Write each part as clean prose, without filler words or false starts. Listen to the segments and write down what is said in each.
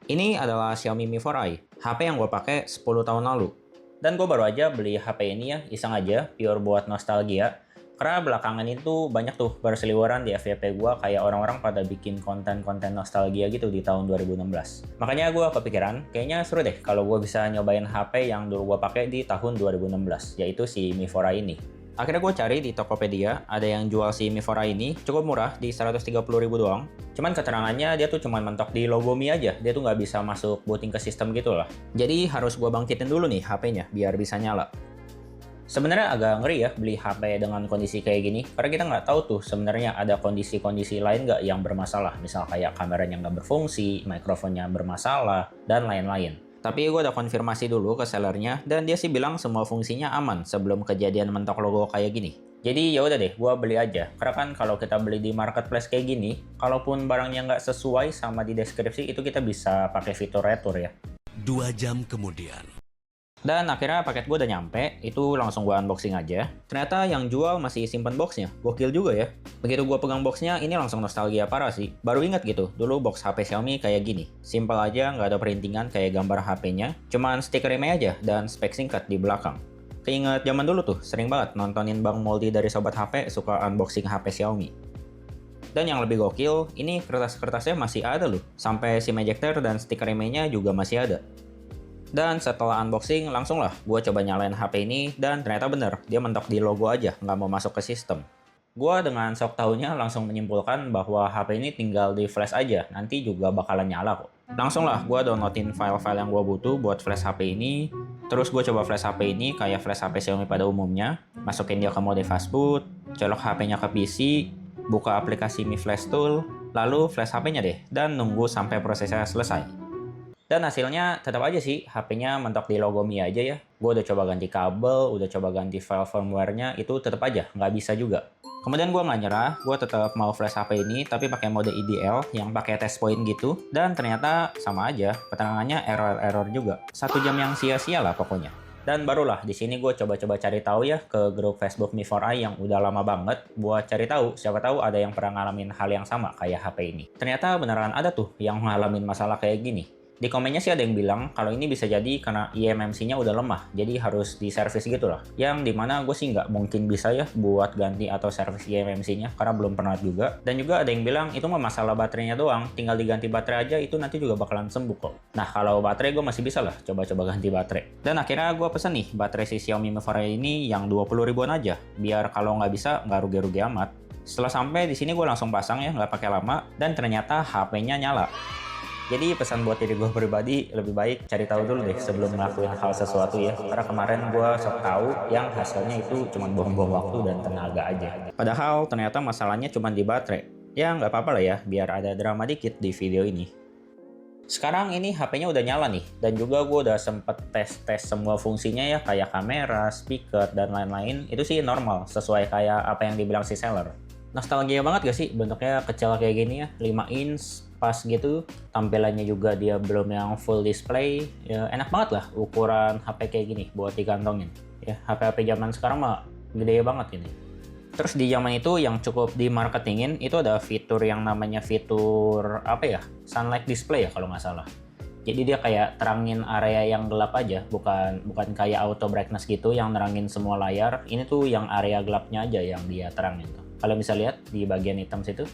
Ini adalah Xiaomi Mi 4i, HP yang gue pakai 10 tahun lalu. Dan gue baru aja beli HP ini ya, iseng aja, pure buat nostalgia. Karena belakangan itu banyak tuh berseliweran di FYP gue kayak orang-orang pada bikin konten-konten nostalgia gitu di tahun 2016. Makanya gue kepikiran, kayaknya seru deh kalau gue bisa nyobain HP yang dulu gue pakai di tahun 2016, yaitu si Mi 4i ini. Akhirnya gue cari di Tokopedia, ada yang jual si Mi 4i ini cukup murah di 130.000 doang. Cuman keterangannya dia tuh cuma mentok di logo Mi aja, dia tuh nggak bisa masuk booting ke sistem gitu lah. Jadi harus gue bangkitin dulu nih HP-nya biar bisa nyala. Sebenarnya agak ngeri ya beli HP dengan kondisi kayak gini, karena kita nggak tahu tuh sebenarnya ada kondisi-kondisi lain nggak yang bermasalah, misal kayak kameranya nggak berfungsi, mikrofonnya bermasalah, dan lain-lain. Tapi gue udah konfirmasi dulu ke sellernya dan dia sih bilang semua fungsinya aman sebelum kejadian mentok logo kayak gini. Jadi ya udah deh, gue beli aja. Karena kan kalau kita beli di marketplace kayak gini, kalaupun barangnya nggak sesuai sama di deskripsi itu kita bisa pakai fitur retur ya. 2 jam kemudian. Dan akhirnya paket gue udah nyampe, itu langsung gue unboxing aja. Ternyata yang jual masih simpen boxnya, gokil juga ya. Begitu gue pegang boxnya, ini langsung nostalgia parah sih. Baru ingat gitu, dulu box HP Xiaomi kayak gini. Simple aja, nggak ada perintingan kayak gambar HP-nya, cuman stiker IMEI aja dan spek singkat di belakang. Keinget zaman dulu tuh, sering banget nontonin Bang Moldi dari Sobat HP suka unboxing HP Xiaomi. Dan yang lebih gokil, ini kertas-kertasnya masih ada loh. Sampai SIM ejector dan stiker IMEI-nya juga masih ada. Dan setelah unboxing, langsung lah gue coba nyalain HP ini dan ternyata bener, dia mentok di logo aja, nggak mau masuk ke sistem. Gue dengan sok tahunya langsung menyimpulkan bahwa HP ini tinggal di flash aja, nanti juga bakalan nyala kok. Langsung lah gue downloadin file-file yang gue butuh buat flash HP ini, terus gue coba flash HP ini kayak flash HP Xiaomi pada umumnya, masukin dia ke mode fastboot, colok HP-nya ke PC, buka aplikasi Mi Flash Tool, lalu flash HP-nya deh, dan nunggu sampai prosesnya selesai. Dan hasilnya tetap aja sih, HP-nya mentok di logo Mi aja ya. Gue udah coba ganti kabel, udah coba ganti file firmware-nya, itu tetap aja, nggak bisa juga. Kemudian gue nggak nyerah, gue tetap mau flash HP ini, tapi pakai mode IDL yang pakai test point gitu. Dan ternyata sama aja, keterangannya error-error juga. 1 jam yang sia-sia lah pokoknya. Dan barulah di sini gue coba-coba cari tahu ya ke grup Facebook Mi 4i yang udah lama banget buat cari tahu, siapa tahu ada yang pernah ngalamin hal yang sama kayak HP ini. Ternyata beneran ada tuh yang ngalamin masalah kayak gini. Di komennya sih ada yang bilang kalau ini bisa jadi karena eMMC-nya udah lemah, jadi harus diservis gitu lah. Yang dimana gue sih nggak mungkin bisa ya buat ganti atau servis eMMC-nya, karena belum pernah juga. Dan juga ada yang bilang itu mah masalah baterainya doang, tinggal diganti baterai aja itu nanti juga bakalan sembuh kok. Nah kalau baterai gue masih bisa lah coba-coba ganti baterai. Dan akhirnya gue pesen nih baterai si Xiaomi Mi 4i ini yang 20 ribuan aja, biar kalau nggak bisa nggak rugi-rugi amat. Setelah sampai di sini gue langsung pasang ya, nggak pakai lama, dan ternyata HP-nya nyala. Jadi pesan buat diri gue pribadi, lebih baik cari tahu dulu deh sebelum ngelakuin hal sesuatu ya. Karena kemarin gue sok tahu yang hasilnya itu cuma buang-buang waktu dan tenaga aja. Padahal ternyata masalahnya cuma di baterai. Ya nggak apa-apa lah ya, biar ada drama dikit di video ini. Sekarang ini HP-nya udah nyala nih, dan juga gue udah sempet tes-tes semua fungsinya ya, kayak kamera, speaker, dan lain-lain. Itu sih normal, sesuai kayak apa yang dibilang si seller. Nostalgia banget gak sih bentuknya kecil kayak gini ya, 5 inch, pas gitu, tampilannya juga dia belum yang full display, ya enak banget lah ukuran HP kayak gini buat digantongin. Ya HP-HP zaman sekarang mah gede banget ini. Terus di zaman itu yang cukup di marketingin itu ada fitur yang namanya fitur apa ya, sunlight display ya kalau nggak salah. Jadi dia kayak terangin area yang gelap aja, bukan kayak auto brightness gitu yang nerangin semua layar. Ini tuh yang area gelapnya aja yang dia terangin tuh. Kalian bisa lihat di bagian hitam situ,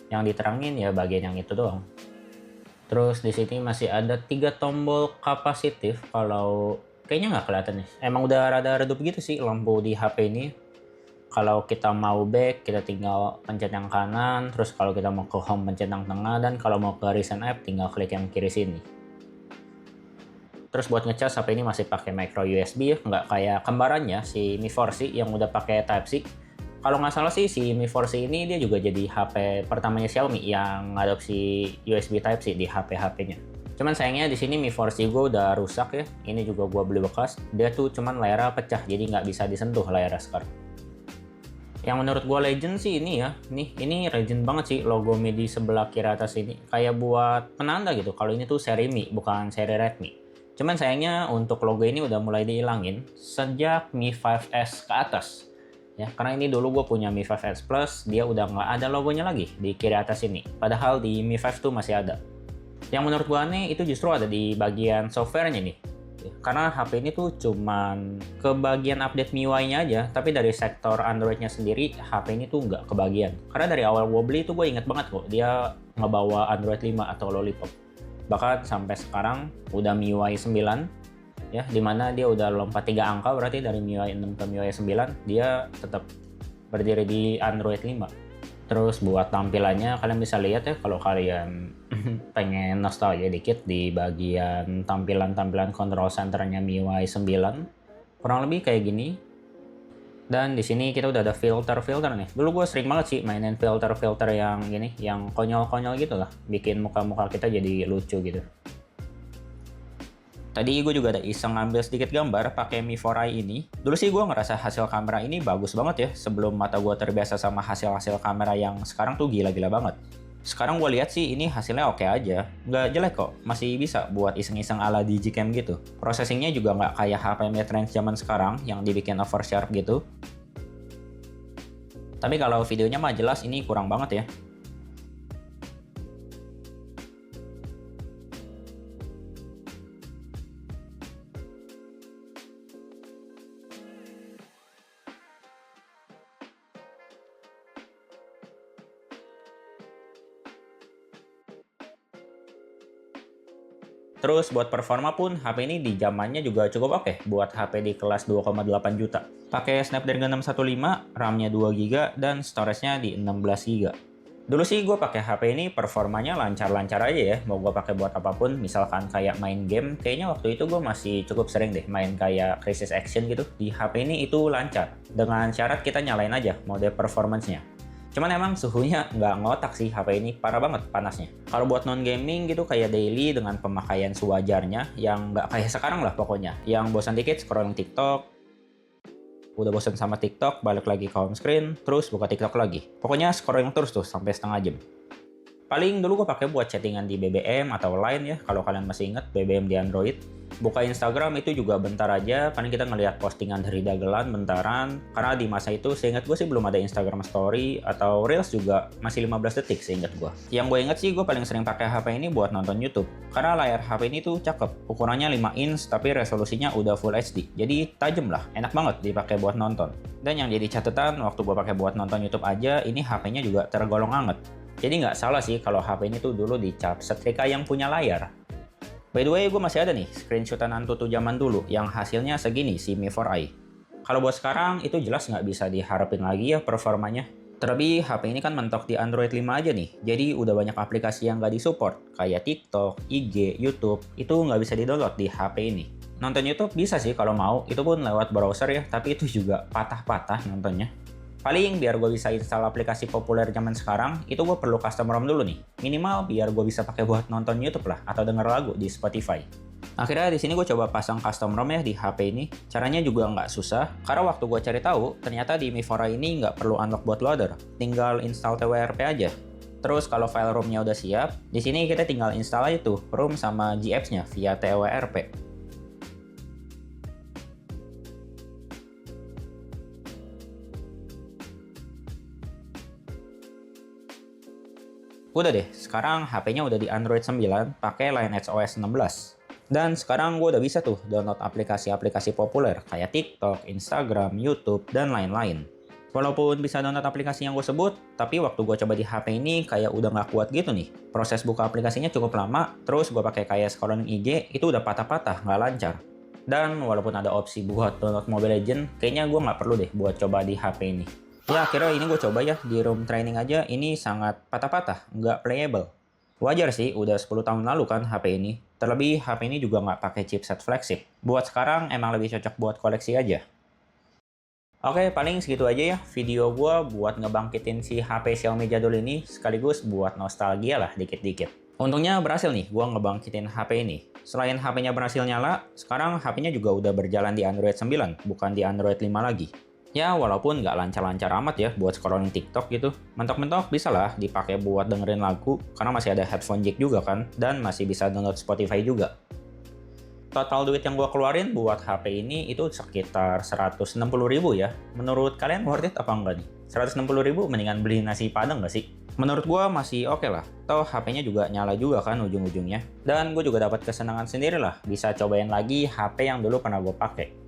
yang diterangin ya bagian yang itu doang. Terus di sini masih ada 3 tombol kapasitif, kalau kayaknya nggak kelihatan nih. Emang udah rada redup gitu sih lampu di HP ini. Kalau kita mau back, kita tinggal pencet yang kanan, terus kalau kita mau ke home pencet yang tengah, dan kalau mau ke recent app tinggal klik yang kiri sini. Terus buat ngecas HP ini masih pakai micro USB ya, nggak kayak kembarannya si Mi 4C yang udah pakai Type-C. Kalau nggak salah sih si Mi 4C ini dia juga jadi HP pertamanya Xiaomi yang ngadopsi USB Type-C di HP-HP-nya. Cuman sayangnya di sini Mi 4C gue udah rusak ya. Ini juga gue beli bekas. Dia tuh cuman layarnya pecah, jadi nggak bisa disentuh layarnya sekarang. Yang menurut gue legend sih ini ya. Ini legend banget sih logo Mi di sebelah kiri atas ini. Kayak buat penanda gitu. Kalau ini tuh seri Mi, bukan seri Redmi. Cuman sayangnya untuk logo ini udah mulai dihilangin sejak Mi 5S ke atas. Ya, karena ini dulu gue punya Mi 5S Plus, dia udah nggak ada logonya lagi di kiri atas ini. Padahal di Mi 5 tuh masih ada. Yang menurut gua aneh itu justru ada di bagian softwarenya nih. Karena HP ini tuh cuman kebagian update MIUI-nya aja, tapi dari sektor Android-nya sendiri, HP ini tuh nggak kebagian. Karena dari awal gua beli tuh gue inget banget kok, dia ngebawa Android 5 atau Lollipop. Bahkan sampai sekarang udah MIUI 9, ya, dimana dia udah lompat 3 angka, berarti dari MIUI 6 ke MIUI 9, dia tetap berdiri di Android 5. Terus buat tampilannya kalian bisa lihat ya kalau kalian pengen nostalgia dikit di bagian tampilan control centernya MIUI 9. Kurang lebih kayak gini. Dan di sini kita udah ada filter nih. Dulu gue sering banget sih mainin filter yang gini, yang konyol-konyol gitu lah. Bikin muka-muka kita jadi lucu gitu. Tadi gue juga ada iseng ngambil sedikit gambar pakai Mi 4i ini. Dulu sih gue ngerasa hasil kamera ini bagus banget ya, sebelum mata gue terbiasa sama hasil-hasil kamera yang sekarang tuh gila-gila banget. Sekarang gue lihat sih ini hasilnya oke aja, nggak jelek kok, masih bisa buat iseng-iseng ala digicam gitu. Processingnya juga nggak kayak HP mid-range zaman sekarang yang dibikin oversharp gitu. Tapi kalau videonya mah jelas ini kurang banget ya. Terus buat performa pun HP ini di zamannya juga cukup oke buat HP di kelas 2,8 juta. Pakai Snapdragon 615, RAM-nya 2 GB dan storage-nya di 16 GB. Dulu sih gue pakai HP ini performanya lancar-lancar aja ya, mau gue pakai buat apapun, misalkan kayak main game, kayaknya waktu itu gue masih cukup sering deh main kayak Crisis Action gitu. Di HP ini itu lancar, dengan syarat kita nyalain aja mode performance-nya. Cuman emang suhunya nggak ngotak sih HP ini, parah banget panasnya. Kalau buat non-gaming gitu kayak daily dengan pemakaian sewajarnya, yang nggak kayak sekarang lah pokoknya. Yang bosan dikit scrolling TikTok, udah bosan sama TikTok, balik lagi ke home screen, terus buka TikTok lagi. Pokoknya scrolling terus tuh sampai setengah jam. Paling dulu gue pakai buat chattingan di BBM atau Line ya, kalau kalian masih ingat BBM di Android. Buka Instagram itu juga bentar aja, paling kita ngelihat postingan dari dagelan bentaran. Karena di masa itu seingat gue sih belum ada Instagram Story atau Reels juga masih 15 detik seingat gue. Yang gue ingat sih gue paling sering pakai HP ini buat nonton YouTube. Karena layar HP ini tuh cakep, ukurannya 5 inch tapi resolusinya udah Full HD. Jadi tajam lah, enak banget dipakai buat nonton. Dan yang jadi catatan waktu gue pakai buat nonton YouTube aja, ini HP-nya juga tergolong anget. Jadi nggak salah sih kalau HP ini tuh dulu dicap setrika yang punya layar. By the way, gue masih ada nih screenshotan Antutu zaman dulu yang hasilnya segini si Mi 4i. Kalau buat sekarang itu jelas nggak bisa diharapin lagi ya performanya. Terlebih HP ini kan mentok di Android 5 aja nih, jadi udah banyak aplikasi yang nggak disupport, kayak TikTok, IG, YouTube, itu nggak bisa di-download di HP ini. Nonton YouTube bisa sih kalau mau, itu pun lewat browser ya, tapi itu juga patah-patah nontonnya. Paling biar gue bisa install aplikasi populer zaman sekarang, itu gue perlu custom ROM dulu nih. Minimal biar gue bisa pakai buat nonton YouTube lah, atau denger lagu di Spotify. Akhirnya di sini gue coba pasang custom ROM ya di HP ini. Caranya juga nggak susah, karena waktu gue cari tahu, ternyata di Mi 4i ini nggak perlu unlock bootloader, tinggal install TWRP aja. Terus kalau file ROM-nya udah siap, di sini kita tinggal install aja tuh ROM sama GApps-nya via TWRP. Udah deh, sekarang HP-nya udah di Android 9 pakai Lineage OS 16. Dan sekarang gue udah bisa tuh download aplikasi-aplikasi populer kayak TikTok, Instagram, YouTube, dan lain-lain. Walaupun bisa download aplikasi yang gue sebut, tapi waktu gue coba di HP ini kayak udah nggak kuat gitu nih. Proses buka aplikasinya cukup lama, terus gue pakai kayak scrolling IG, itu udah patah-patah, nggak lancar. Dan walaupun ada opsi buat download Mobile Legends, kayaknya gue nggak perlu deh buat coba di HP ini. Ya akhirnya ini gue coba ya, di room training aja ini sangat patah-patah, nggak playable. Wajar sih, udah 10 tahun lalu kan HP ini. Terlebih HP ini juga nggak pakai chipset flagship. Buat sekarang emang lebih cocok buat koleksi aja. Oke, paling segitu aja ya video gue buat ngebangkitin si HP Xiaomi jadul ini, sekaligus buat nostalgia lah dikit-dikit. Untungnya berhasil nih gue ngebangkitin HP ini. Selain HP-nya berhasil nyala, sekarang HP-nya juga udah berjalan di Android 9, bukan di Android 5 lagi. Ya, walaupun nggak lancar-lancar amat ya buat scrolling TikTok gitu. Mentok-mentok bisa lah dipakai buat dengerin lagu, karena masih ada headphone jack juga kan, dan masih bisa download Spotify juga. Total duit yang gue keluarin buat HP ini itu sekitar 160.000 ya. Menurut kalian worth it apa enggak nih? 160.000 mendingan beli nasi padang nggak sih? Menurut gue masih oke lah. Toh HP-nya juga nyala juga kan ujung-ujungnya. Dan gue juga dapat kesenangan sendiri lah bisa cobain lagi HP yang dulu pernah gue pakai.